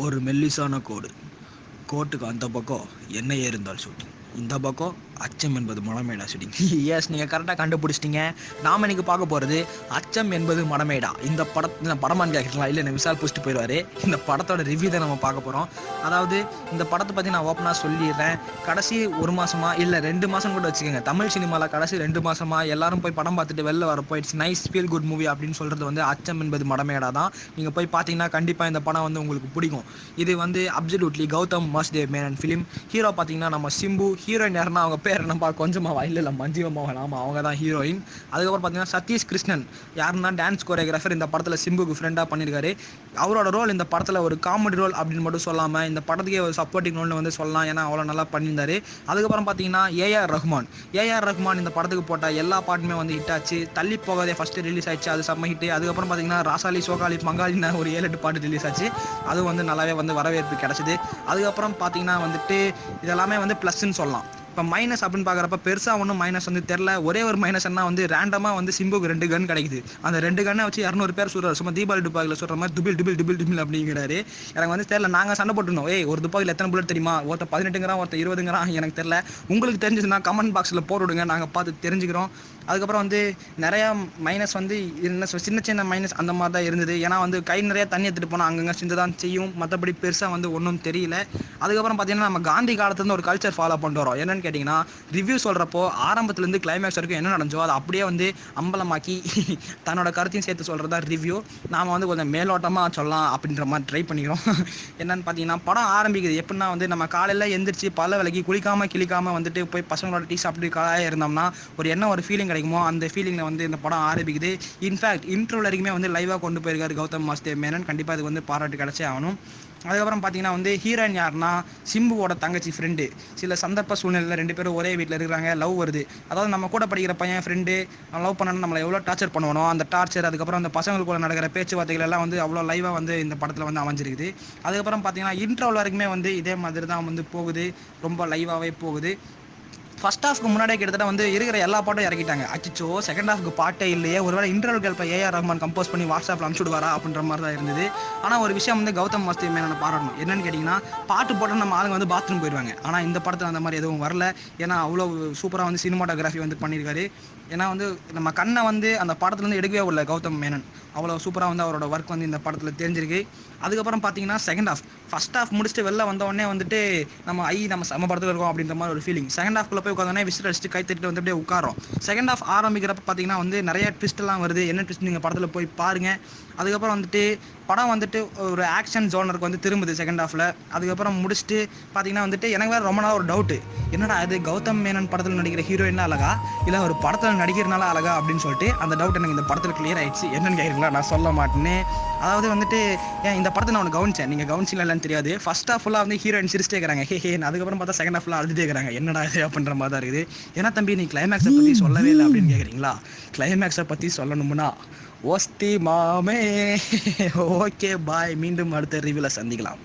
ஒரு மெல்லிசான கோடு. கோட்டுக்கு அந்த பக்கம் எண்ணெயே இருந்தால் ஷூட்டிங், இந்த பக்கம் அச்சம் என்பது மடமேடா ஷூட்டிங். எஸ், நீங்கள் கரெக்டாக கண்டுபிடிச்சிட்டிங்க. நாம் இன்றைக்கி பார்க்க போகிறது அச்சம் என்பது மடமேடா. இந்த படமான்னு கேட்கலாம். இல்லை, நான் விசால் புடிச்சிட்டு போயிடுவார். இந்த படத்தோட ரிவ்யூ தான் நம்ம பார்க்க போகிறோம். அதாவது இந்த படத்தை பற்றி நான் ஓப்பனாக சொல்லிடுறேன். கடைசி 1 மாதமா இல்லை 2 மாதம் கூட வச்சுக்கோங்க, தமிழ் சினிமாவில் கடைசி 2 மாதமா எல்லாரும் போய் படம் பார்த்துட்டு வெளில வரப்போ it's nice feel good movie அப்படின்னு சொல்கிறது வந்து அச்சம் என்பது மடமேடா தான். நீங்கள் போய் பார்த்தீங்கன்னா கண்டிப்பாக இந்த படம் வந்து உங்களுக்கு பிடிக்கும். இது வந்து absolutely Gautham Vasudev Menon film. Hero பார்த்தீங்கன்னா நம்ம சிம்பு. ஹீரோயின் யாருன்னா அவங்க பேர் என்னப்பா கொஞ்சமாக இல்லை மஞ்சிமா மோகன். ஆமாம், அவங்க தான் ஹீரோயின். அதுக்கப்புறம் பார்த்தீங்கன்னா சதீஷ் கிருஷ்ணன் யாருன்னா டான்ஸ் கோரியோகிராஃபர். இந்த படத்தில் சிம்புக்கு ஃப்ரெண்டாக பண்ணியிருக்காரு. அவரோட ரோல் இந்த படத்தில் ஒரு காமெடி ரோல் அப்படின்னு மட்டும் சொல்லாமல் இந்த படத்துக்கே ஒரு சப்போர்ட்டிங் ரோல்னு வந்து சொல்லலாம். ஏன்னா அவ்வளோ நல்லா பண்ணியிருந்தாரு. அதுக்கப்புறம் பார்த்தீங்கன்னா ஏஆர் ரஹ்மான் இந்த படத்துக்கு போட்ட எல்லா பாட்டுமே வந்து ஹிட் ஆச்சு. தள்ளி போகாதே ஃபஸ்ட்டு ரிலீஸ் ஆச்சு, அது செம்ம ஹிட்டு. அதுக்கப்புறம் பார்த்தீங்கன்னா ராசாலி சோகாலி மங்காலின்னு ஒரு 7-8 பாட்டு ரிலீஸ் ஆச்சு. அதுவும் வந்து நல்லாவே வந்து வரவேற்பு கிடச்சிது. அதுக்கப்புறம் பார்த்தீங்கன்னா வந்துட்டு இதெல்லாமே வந்து ப்ளஸ்ன்னு சொல்லலாம். இப்போ மைனஸ் அப்படின்னு பார்க்குறப்ப பெருசாக ஒன்றும் மைனஸ் வந்து தெரில. ஒரே ஒரு மைனஸ் என்ன வந்து ரேண்டமாக வந்து சிம்புக்கு 2 கன் கிடைக்குது. அந்த 2 கன்னை வச்சு 200 பேர் சொல்கிறார். சும்மா தீபாவளி துப்பாக்கியில் சொல்கிற மாதிரி டிபில் அப்படிங்கிறாரு. எனக்கு வந்து தெரில. நாங்கள் சண்டை போட்டுருந்தோம். ஒரு துப்பாக்கியில் எத்தனை புல்லட் தெரியுமா? ஒருத்தர் 18ங்கிறான், ஒருத்தர் 20ங்கிறான். எனக்கு தெரில. உங்களுக்கு தெரிஞ்சதுன்னா கமெண்ட் பாக்ஸில் போட்டு விடுங்க, நாங்கள் பார்த்து தெரிஞ்சுக்கிறோம். அதுக்கப்புறம் வந்து நிறையா மைனஸ் வந்து என்ன சின்ன மைனஸ் அந்த மாதிரி தான் இருந்தது. ஏன்னா வந்து கை நிறையா தண்ணி எடுத்துகிட்டு போனால் அங்கங்கே சிந்து தான் செய்யும். மற்றபடி பெருசாக வந்து ஒன்றும் தெரியல. அதுக்கப்புறம் பார்த்தீங்கன்னா நம்ம காந்தி காலத்துலேருந்து ஒரு கல்ச்சர் ஃபாலோ பண்ணிட்டு வரோம். என்னென்னு கேட்டிங்கன்னா, ரிவ்யூ சொல்கிறப்போ ஆரம்பத்துலேருந்து கிளைமேக்ஸ் வரைக்கும் என்ன நடந்தோ அதை அப்படியே வந்து அம்பலமாக்கி தன்னோட கருத்தையும் சேர்த்து சொல்கிறது தான் ரிவ்யூ. நாம் வந்து கொஞ்சம் மேலோட்டமாக சொல்லலாம் அப்படின்ற மாதிரி ட்ரை பண்ணிக்கிறோம். என்னென்னு பார்த்தீங்கன்னா, படம் ஆரம்பிக்குது எப்படின்னா வந்து நம்ம காலையில் எந்திரிச்சு பல விலைக்கு கிளிக்காமல் வந்துட்டு போய் பசங்களோட டீ சாப்பிட்டு காலையாக இருந்தோம்னா ஒரு ஃபீலிங் கிடைக்குமோ அந்த ஃபீலிங்கில் வந்து இந்த படம் ஆரம்பிக்குது. இன்ஃபேக்ட் இன்ட்ரோவில் வரைக்குமே வந்து லைவாக கொண்டு போயிருக்காரு கௌதம் வாசுதேவ் மேனன். கண்டிப்பாக இது வந்து பாராட்டு கிடச்சே ஆகணும். அதுக்கப்புறம் பார்த்தீங்கன்னா வந்து ஹீரோயின் யாருன்னா சிம்புவோட தங்கச்சி ஃப்ரெண்டு. சில சந்தர்ப்ப சூழ்நிலையில் 2 பேரும் ஒரே வீட்டில் இருக்கிறாங்க. லவ் வருது. அதாவது நம்ம கூட படிக்கிற பையன் ஃப்ரெண்டு லவ் பண்ணணும், நம்மளை எவ்வளோ டார்ச்சர் பண்ணுவானோ அந்த டார்ச்சர், அதுக்கப்புறம் அந்த பசங்களுக்குள்ள நடக்கிற பேச்சுவார்த்தைகள் எல்லாம் வந்து அவ்வளோ லைவாக வந்து இந்த படத்தில் வந்து அமைஞ்சிருக்குது. அதுக்கப்புறம் பார்த்தீங்கன்னா இன்ட்ரோவில் வரைக்குமே வந்து இதே மாதிரி தான் வந்து போகுது. ரொம்ப லைவாகவே போகுது. ஃபர்ஸ்ட் ஹாஃப்க்கு முன்னாடியே கிட்டத்தட்ட வந்து இருக்கிற எல்லா பாட்டும் இறக்கிட்டாங்க. அச்சோ, செகண்ட் ஹாஃப்க்கு பாட்டே இல்லையே, ஒருவேளை இன்டர்வல் கேள்ப்ப ஏஆர் ரஹ்மான் கம்போஸ் பண்ணி வாட்ஸ்அப்பில் அனுப்பிச்சுடுவாரா அப்படின்ற மாதிரி தான் இருந்தது. ஆனால் ஒரு விஷயம் வந்து கௌதம் வாசுதேவ் மேனனை பாராட்டணும். என்னென்னு கேட்டிங்கன்னா, பாட்டு போட்டு நம்ம ஆளுங்க வந்து பாத்ரூம் போயிடுவாங்க. ஆனால் இந்த படத்தில் அந்த மாதிரி எதுவும் வரல. ஏன்னா அவ்வளோ சூப்பராக வந்து சினிமாட்டோகிராஃபி வந்து பண்ணியிருக்காரு. ஏன்னா வந்து நம்ம கண்ணை வந்து அந்த படத்துலேருந்து எடுக்கவே இல்லை கௌதம் மேனன். அவ்வளோ சூப்பராக வந்து அவரோட ஒர்க் வந்து இந்த படத்தில் தெரிஞ்சிருக்கு. அதுக்கப்புறம் பார்த்தீங்கன்னா செகண்ட் ஹாஃப், ஃபஸ்ட் ஹாஃப் முடிச்சுட்டு வெளில வந்தோடனே வந்துட்டு நம்ம செம்ம படத்தில் இருக்கோம் அப்படின்ற மாதிரி ஒரு ஃபீலிங். செகண்ட் ஹாஃப்குள்ளே போய் உட்காந்தோடனே விசில் அடிச்சுட்டு கை தட்டிட்டு வந்து அப்படியே உட்காரோம். செகண்ட் ஹாஃப் ஆரம்பிக்கிறப்ப பார்த்தீங்கன்னா வந்து நிறைய ட்விஸ்ட்லாம் வருது. என்ன ட்விஸ்ட் நீங்கள் படத்தில் போய் பாருங்கள். அதுக்கப்புறம் வந்துட்டு படம் வந்துட்டு ஒரு ஆக்ஷன் ஜோனருக்கு வந்து திரும்புது செகண்ட் ஹாஃபில். அதுக்கப்புறம் முடிச்சுட்டு பார்த்தீங்கன்னா வந்துட்டு எனக்கு வேறு ரொம்ப நாள் ஒரு டவுட்டு, என்னடா அது கௌதம் மேனன் படத்தில் நடிக்கிற ஹீரோயினா அழகா இல்லை ஒரு படத்தில் நடிக்கிறனால அழகா அப்படின்னு சொல்லிட்டு அந்த டவுட் எனக்கு இந்த படத்தில் கிளியர் ஆயிடுச்சு. என்னன்னு கேட்குறீங்களா? நான் சொல்ல மாட்டேன்னு. அதாவது வந்துட்டு இந்த படத்தை நான் கவனிச்சேன், நீங்கள் கவனிச்சிங்களா இல்லைன்னு தெரியாது. ஃபர்ஸ்ட் ஹாஃப் ஃபுல்லாக வந்து ஹீரோயின் சிரிச்சிட்டே இருக்கிறாங்க, ஹே. அதுக்கப்புறம் பார்த்தா செகண்ட் ஹாஃப்ல அழுதுட்டே இருக்கிறாங்க. என்னடா இது அப்படின்ற மாதிரி தான் இருக்குது. ஏன்னா தம்பி, நீ கிளைமேக்ஸை பற்றி சொல்லவே இல்லை அப்படின்னு கேட்குறீங்களா? கிளைமேக்ஸை பற்றி சொல்லணும்னா ஓஸ்தி மாமே. ஓகே பாய், மீண்டும் அடுத்த ரிவ்யூவில் சந்திக்கலாம்.